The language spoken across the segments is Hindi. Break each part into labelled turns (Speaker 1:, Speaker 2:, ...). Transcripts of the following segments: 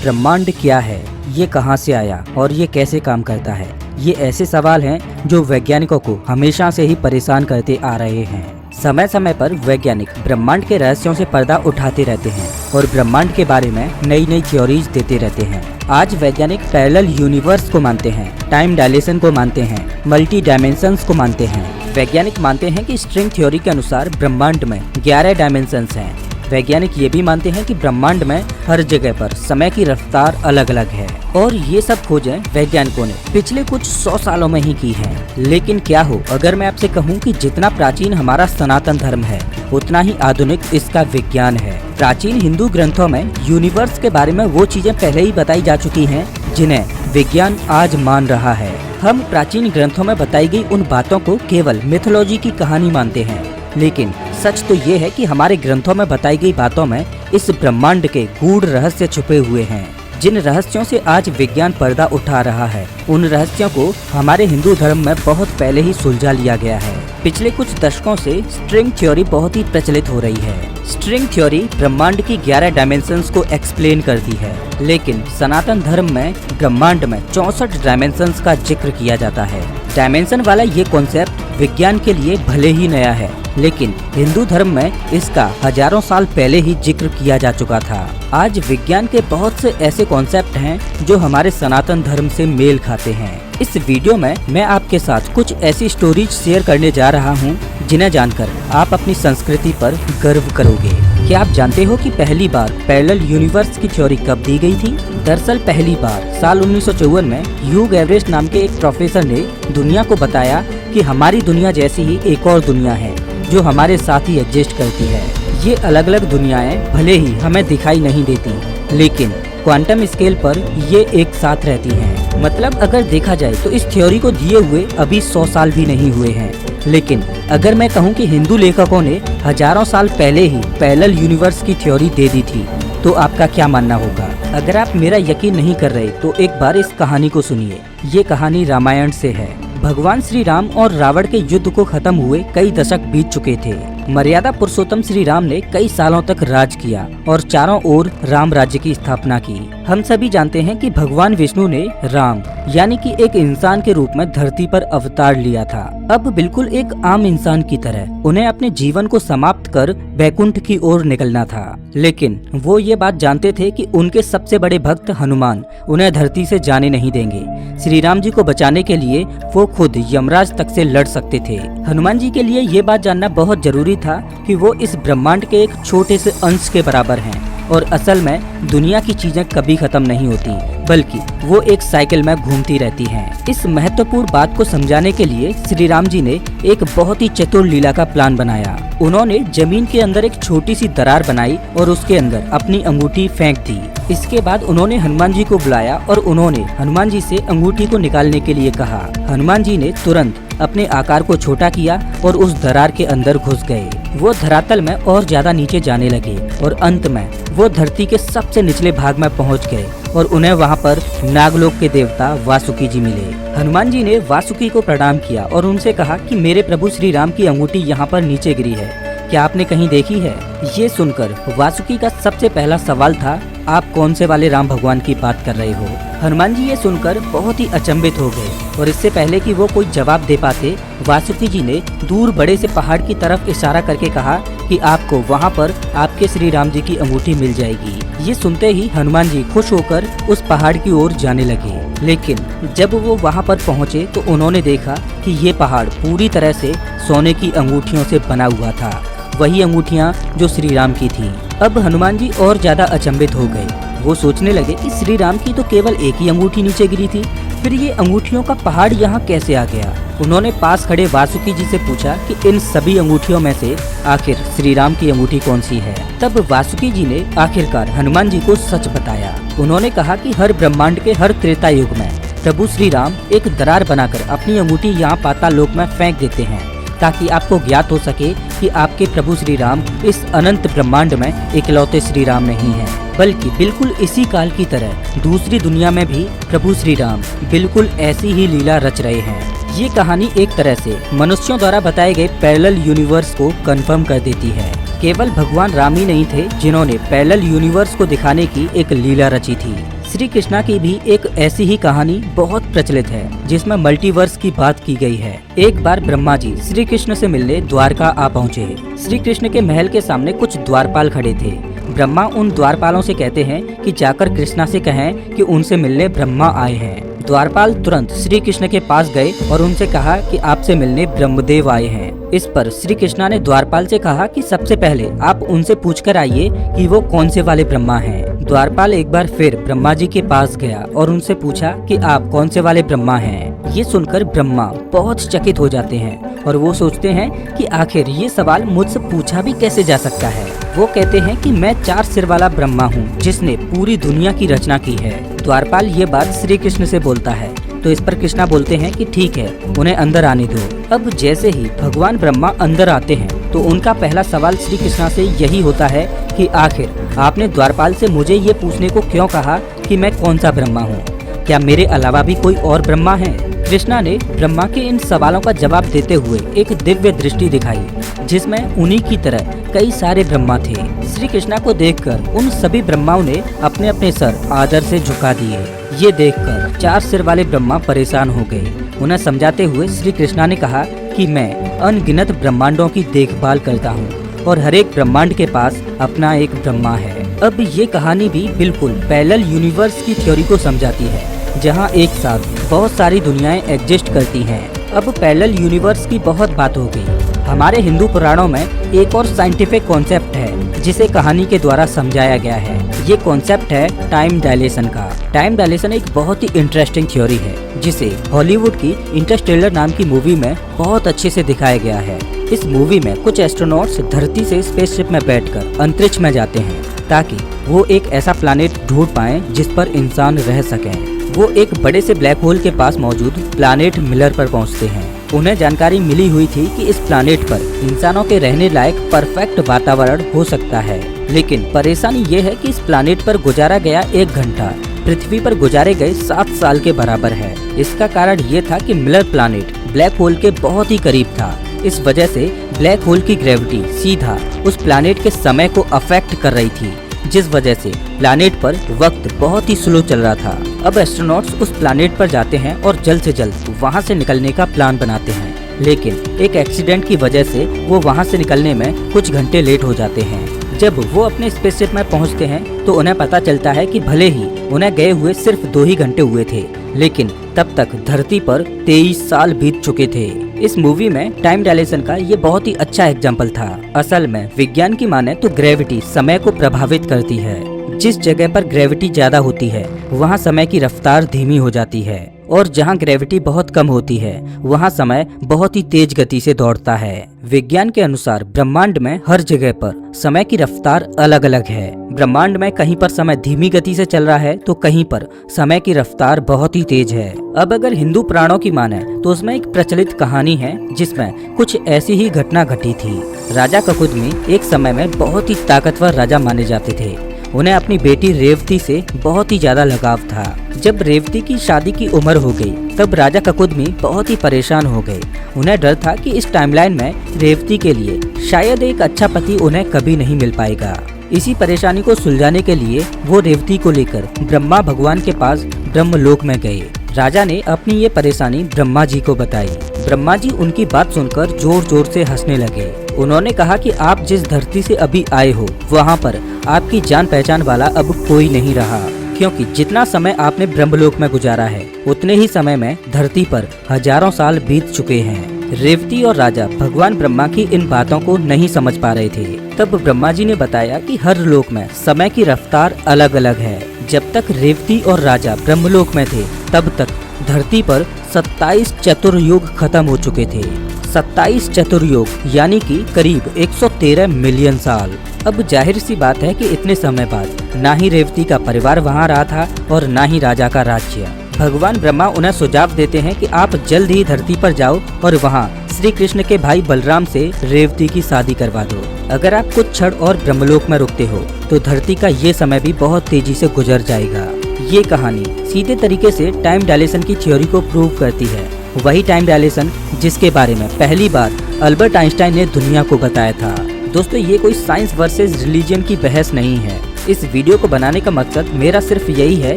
Speaker 1: ब्रह्मांड क्या है, ये कहां से आया और ये कैसे काम करता है, ये ऐसे सवाल हैं जो वैज्ञानिकों को हमेशा से ही परेशान करते आ रहे हैं। समय समय पर वैज्ञानिक ब्रह्मांड के रहस्यों से पर्दा उठाते रहते हैं और ब्रह्मांड के बारे में नई नई थ्योरीज देते रहते हैं। आज वैज्ञानिक पैरेलल यूनिवर्स को मानते हैं, टाइम डायलेशन को मानते हैं, मल्टी डायमेंशंस को मानते हैं। वैज्ञानिक मानते हैं कि स्ट्रिंग थ्योरी के अनुसार ब्रह्मांड में 11 डायमेंशंस हैं। वैज्ञानिक ये भी मानते हैं कि ब्रह्मांड में हर जगह पर समय की रफ्तार अलग अलग है और ये सब खोजें वैज्ञानिकों ने पिछले कुछ 100 सालों में ही की हैं। लेकिन क्या हो अगर मैं आपसे कहूँ कि जितना प्राचीन हमारा सनातन धर्म है उतना ही आधुनिक इसका विज्ञान है। प्राचीन हिंदू ग्रंथों में यूनिवर्स के बारे में वो चीजें पहले ही बताई जा चुकी हैं जिन्हें विज्ञान आज मान रहा है। हम प्राचीन ग्रंथों में बताई गई उन बातों को केवल मिथोलॉजी की कहानी मानते हैं, लेकिन सच तो ये है कि हमारे ग्रंथों में बताई गई बातों में इस ब्रह्मांड के गूढ़ रहस्य छुपे हुए हैं। जिन रहस्यों से आज विज्ञान पर्दा उठा रहा है उन रहस्यों को हमारे हिंदू धर्म में बहुत पहले ही सुलझा लिया गया है। पिछले कुछ दशकों से स्ट्रिंग थ्योरी बहुत ही प्रचलित हो रही है। स्ट्रिंग थ्योरी ब्रह्मांड की 11 डायमेंशंस को एक्सप्लेन करती है, लेकिन सनातन धर्म में ब्रह्मांड में 64 डायमेंशंस का जिक्र किया जाता है। डायमेंशन वाला ये कॉन्सेप्ट विज्ञान के लिए भले ही नया है, लेकिन हिंदू धर्म में इसका हजारों साल पहले ही जिक्र किया जा चुका था। आज विज्ञान के बहुत से ऐसे कॉन्सेप्ट हैं जो हमारे सनातन धर्म से मेल खाते हैं। इस वीडियो में मैं आपके साथ कुछ ऐसी स्टोरीज शेयर करने जा रहा हूँ जिन्हें जानकर आप अपनी संस्कृति पर गर्व करोगे। क्या आप जानते हो कि पहली बार पैरेलल यूनिवर्स की थ्योरी कब दी गई थी? दरअसल पहली बार साल 1954 में ह्यूग एवरेस्ट नाम के एक प्रोफेसर ने दुनिया को बताया कि हमारी दुनिया जैसी ही एक और दुनिया है जो हमारे साथ ही एग्जिस्ट करती है। ये अलग अलग दुनियाएं भले ही हमें दिखाई नहीं देती, लेकिन क्वांटम स्केल पर ये एक साथ रहती हैं। मतलब अगर देखा जाए तो इस थ्योरी को दिए हुए अभी 100 साल भी नहीं हुए हैं, लेकिन अगर मैं कहूँ कि हिंदू लेखकों ने हजारों साल पहले ही पैरेलल यूनिवर्स की थ्योरी दे दी थी तो आपका क्या मानना होगा? अगर आप मेरा यकीन नहीं कर रहे तो एक बार इस कहानी को सुनिए। ये कहानी रामायण से है। भगवान श्री राम और रावण के युद्ध को खत्म हुए कई दशक बीत चुके थे। मर्यादा पुरुषोत्तम श्री राम ने कई सालों तक राज किया और चारों ओर राम राज्य की स्थापना की। हम सभी जानते हैं कि भगवान विष्णु ने राम यानी कि एक इंसान के रूप में धरती पर अवतार लिया था। अब बिल्कुल एक आम इंसान की तरह उन्हें अपने जीवन को समाप्त कर वैकुंठ की ओर निकलना था, लेकिन वो ये बात जानते थे कि उनके सबसे बड़े भक्त हनुमान उन्हें धरती से जाने नहीं देंगे। श्री राम जी को बचाने के लिए वो खुद यमराज तक से लड़ सकते थे। हनुमान जी के लिए ये बात जानना बहुत जरूरी था कि वो इस ब्रह्मांड के एक छोटे से अंश के बराबर हैं और असल में दुनिया की चीजें कभी खत्म नहीं होती, बल्कि वो एक साइकिल में घूमती रहती हैं। इस महत्वपूर्ण बात को समझाने के लिए श्री राम जी ने एक बहुत ही चतुर लीला का प्लान बनाया। उन्होंने जमीन के अंदर एक छोटी सी दरार बनाई और उसके अंदर अपनी अंगूठी फेंक दी। इसके बाद उन्होंने हनुमान जी को बुलाया और उन्होंने हनुमान जी से अंगूठी को निकालने के लिए कहा। हनुमान जी ने तुरंत अपने आकार को छोटा किया और उस दरार के अंदर घुस गए। वो धरातल में और ज्यादा नीचे जाने लगे और अंत में वो धरती के सबसे निचले भाग में पहुंच गए और उन्हें वहां पर नागलोक के देवता वासुकी जी मिले। हनुमान जी ने वासुकी को प्रणाम किया और उनसे कहा कि मेरे प्रभु श्री राम की अंगूठी यहाँ पर नीचे गिरी है, क्या आपने कहीं देखी है? ये सुनकर वासुकी का सबसे पहला सवाल था, आप कौन से वाले राम भगवान की बात कर रहे हो? हनुमान जी ये सुनकर बहुत ही अचंभित हो गए और इससे पहले कि वो कोई जवाब दे पाते, वासुकी जी ने दूर बड़े से पहाड़ की तरफ इशारा करके कहा कि आपको वहाँ पर आपके श्री राम जी की अंगूठी मिल जाएगी। ये सुनते ही हनुमान जी खुश होकर उस पहाड़ की ओर जाने लगे, लेकिन जब वो वहाँ पर पहुँचे तो उन्होंने देखा कि ये पहाड़ पूरी तरह से सोने की अंगूठियों से बना हुआ था, वही अंगूठियाँ जो श्री राम की थी। अब हनुमान जी और ज्यादा अचंभित हो गए। वो सोचने लगे कि श्री राम की तो केवल एक ही अंगूठी नीचे गिरी थी, फिर ये अंगूठियों का पहाड़ यहाँ कैसे आ गया? उन्होंने पास खड़े वासुकी जी से पूछा कि इन सभी अंगूठियों में से आखिर श्री राम की अंगूठी कौन सी है? तब वासुकी जी ने आखिरकार हनुमान जी को सच बताया। उन्होंने कहा कि हर ब्रह्मांड के हर त्रेता युग में प्रभु श्री राम एक दरार बनाकर अपनी अंगूठी यहाँ पाताल लोक में फेंक देते हैं, ताकि आपको ज्ञात हो सके कि आपके प्रभु श्री राम इस अनंत ब्रह्मांड में इकलौते श्री राम नहीं हैं, बल्कि बिल्कुल इसी काल की तरह दूसरी दुनिया में भी प्रभु श्री राम बिल्कुल ऐसी ही लीला रच रहे हैं। ये कहानी एक तरह से मनुष्यों द्वारा बताए गए पैरेलल यूनिवर्स को कंफर्म कर देती है। केवल भगवान राम ही नहीं थे जिन्होंने पैरेलल यूनिवर्स को दिखाने की एक लीला रची थी। श्री कृष्णा की भी एक ऐसी ही कहानी बहुत प्रचलित है जिसमें मल्टीवर्स की बात की गई है। एक बार ब्रह्मा जी श्री कृष्ण से मिलने द्वारका आ पहुँचे। श्री कृष्ण के महल के सामने कुछ द्वारपाल खड़े थे। ब्रह्मा उन द्वारपालों से कहते हैं कि जाकर कृष्णा से कहें कि उनसे मिलने ब्रह्मा आए हैं। द्वारपाल तुरंत श्री कृष्ण के पास गए और उनसे कहा कि आपसे मिलने ब्रह्मदेव आए हैं। इस पर श्री कृष्णा ने द्वारपाल से कहा कि सबसे पहले आप उनसे पूछकर आइए कि वो कौन से वाले ब्रह्मा हैं। द्वारपाल एक बार फिर ब्रह्मा जी के पास गया और उनसे पूछा कि आप कौन से वाले ब्रह्मा हैं। ये सुनकर ब्रह्मा बहुत चकित हो जाते हैं और वो सोचते हैं कि आखिर ये सवाल मुझसे पूछा भी कैसे जा सकता है। वो कहते हैं कि मैं 4 सिर वाला ब्रह्मा हूँ जिसने पूरी दुनिया की रचना की है। द्वारपाल ये बात श्री कृष्ण से बोलता है तो इस पर कृष्णा बोलते हैं कि ठीक है, उन्हें अंदर आने दो। अब जैसे ही भगवान ब्रह्मा अंदर आते हैं तो उनका पहला सवाल श्री कृष्णा से यही होता है कि आखिर आपने द्वारपाल से मुझे ये पूछने को क्यों कहा कि मैं कौन सा ब्रह्मा हूँ? क्या मेरे अलावा भी कोई और ब्रह्मा है? कृष्णा ने ब्रह्मा के इन सवालों का जवाब देते हुए एक दिव्य दृष्टि दिखाई जिसमें उन्हीं की तरह कई सारे ब्रह्मा थे। श्री कृष्णा को देखकर उन सभी ब्रह्माओं ने अपने अपने सर आदर से झुका दिए। ये देखकर 4 सिर वाले ब्रह्मा परेशान हो गए। उन्हें समझाते हुए श्री कृष्णा ने कहा कि मैं अनगिनत ब्रह्मांडों की देखभाल करता हूँ और हर एक ब्रह्मांड के पास अपना एक ब्रह्मा है। अब ये कहानी भी बिल्कुल पैरेलल यूनिवर्स की थ्योरी को समझाती है जहाँ एक साथ बहुत सारी दुनियाएं एग्जिस्ट करती हैं। अब पैरेलल यूनिवर्स की बहुत बात हो गई। हमारे हिंदू पुराणों में एक और साइंटिफिक कॉन्सेप्ट है जिसे कहानी के द्वारा समझाया गया है। ये कॉन्सेप्ट है टाइम डायलेशन का। टाइम डायलेशन एक बहुत ही इंटरेस्टिंग थ्योरी है जिसे हॉलीवुड की इंटरस्टेलर नाम की मूवी में बहुत अच्छे से दिखाया गया है। इस मूवी में कुछ एस्ट्रोनॉट्स धरती से स्पेसशिप में बैठकर अंतरिक्ष में जाते हैं ताकि वो एक ऐसा प्लैनेट ढूंढ पाएं जिस पर इंसान रह सकें। वो एक बड़े से ब्लैक होल के पास मौजूद प्लैनेट मिलर पर पहुंचते हैं। उन्हें जानकारी मिली हुई थी कि इस प्लैनेट पर इंसानों के रहने लायक परफेक्ट वातावरण हो सकता है, लेकिन परेशानी ये है कि इस प्लैनेट पर गुजारा गया 1 घंटा पृथ्वी पर गुजारे गए 7 साल के बराबर है। इसका कारण ये था कि मिलर प्लैनेट ब्लैक होल के बहुत ही करीब था। इस वजह से ब्लैक होल की ग्रेविटी सीधा उस प्लैनेट के समय को अफेक्ट कर रही थी, जिस वजह से प्लैनेट पर वक्त बहुत ही स्लो चल रहा था। अब एस्ट्रोनॉट्स उस प्लैनेट पर जाते हैं और जल्द से जल्द वहां से निकलने का प्लान बनाते हैं, लेकिन एक एक्सीडेंट की वजह से वो वहां से निकलने में कुछ घंटे लेट हो जाते हैं। जब वो अपने स्पेसशिप में पहुंचते हैं तो उन्हें पता चलता है कि भले ही उन्हें गए हुए सिर्फ 2 ही घंटे हुए थे, लेकिन तब तक धरती पर 23 साल बीत चुके थे। इस मूवी में टाइम डायलेशन का ये बहुत ही अच्छा एग्जाम्पल था। असल में विज्ञान की माने तो ग्रेविटी समय को प्रभावित करती है। जिस जगह पर ग्रेविटी ज्यादा होती है वहाँ समय की रफ्तार धीमी हो जाती है और जहाँ ग्रेविटी बहुत कम होती है वहाँ समय बहुत ही तेज गति से दौड़ता है। विज्ञान के अनुसार ब्रह्मांड में हर जगह पर समय की रफ्तार अलग अलग है। ब्रह्मांड में कहीं पर समय धीमी गति से चल रहा है तो कहीं पर समय की रफ्तार बहुत ही तेज है। अब अगर हिंदू पुराणों की माने तो उसमें एक प्रचलित कहानी है जिसमें कुछ ऐसी ही घटना घटी थी। राजा ककुदमी एक समय में बहुत ही ताकतवर राजा माने जाते थे। उन्हें अपनी बेटी रेवती से बहुत ही ज्यादा लगाव था। जब रेवती की शादी की उम्र हो गई तब राजा ककुदमी बहुत ही परेशान हो गए। उन्हें डर था कि इस टाइमलाइन में रेवती के लिए शायद एक अच्छा पति उन्हें कभी नहीं मिल पाएगा। इसी परेशानी को सुलझाने के लिए वो रेवती को लेकर ब्रह्मा भगवान के पास ब्रह्मलोक में गए। राजा ने अपनी ये परेशानी ब्रह्मा जी को बताई। ब्रह्मा जी उनकी बात सुनकर जोर जोर से हंसने लगे। उन्होंने कहा कि आप जिस धरती से अभी आए हो वहाँ पर आपकी जान पहचान वाला अब कोई नहीं रहा, क्योंकि जितना समय आपने ब्रह्मलोक में गुजारा है उतने ही समय में धरती पर हजारों साल बीत चुके हैं। रेवती और राजा भगवान ब्रह्मा की इन बातों को नहीं समझ पा रहे थे। तब ब्रह्मा जी ने बताया कि हर लोक में समय की रफ्तार अलग अलग है। जब तक रेवती और राजा ब्रह्मलोक में थे तब तक धरती पर 27 चतुर्युग खत्म हो चुके थे। 27 चतुर्युग यानी कि करीब 113 मिलियन साल। अब जाहिर सी बात है कि इतने समय बाद ना ही रेवती का परिवार वहाँ रहा था और ना ही राजा का राज्य। भगवान ब्रह्मा उन्हें सुझाव देते हैं कि आप जल्द ही धरती पर जाओ और वहाँ श्री कृष्ण के भाई बलराम से रेवती की शादी करवा दो। अगर आप कुछ क्षण और ब्रह्मलोक में रुकते हो तो धरती का ये समय भी बहुत तेजी से गुजर जाएगा। ये कहानी सीधे तरीके से टाइम डायलेशन की थ्योरी को प्रूव करती है। वही टाइम डायलेशन जिसके बारे में पहली बार अल्बर्ट आइंस्टाइन ने दुनिया को बताया था। दोस्तों ये कोई साइंस वर्सेस रिलीजन की बहस नहीं है। इस वीडियो को बनाने का मकसद मेरा सिर्फ यही है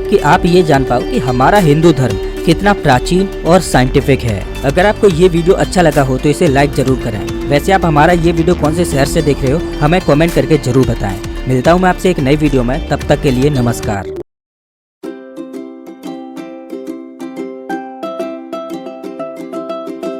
Speaker 1: कि आप ये जान पाओ कि हमारा हिंदू धर्म कितना प्राचीन और साइंटिफिक है। अगर आपको ये वीडियो अच्छा लगा हो तो इसे लाइक जरूर करें। वैसे आप हमारा ये वीडियो कौन से शहर से देख रहे हो हमें कमेंट करके जरूर बताएं। मिलता हूँ मैं आपसे एक नई वीडियो में, तब तक के लिए नमस्कार।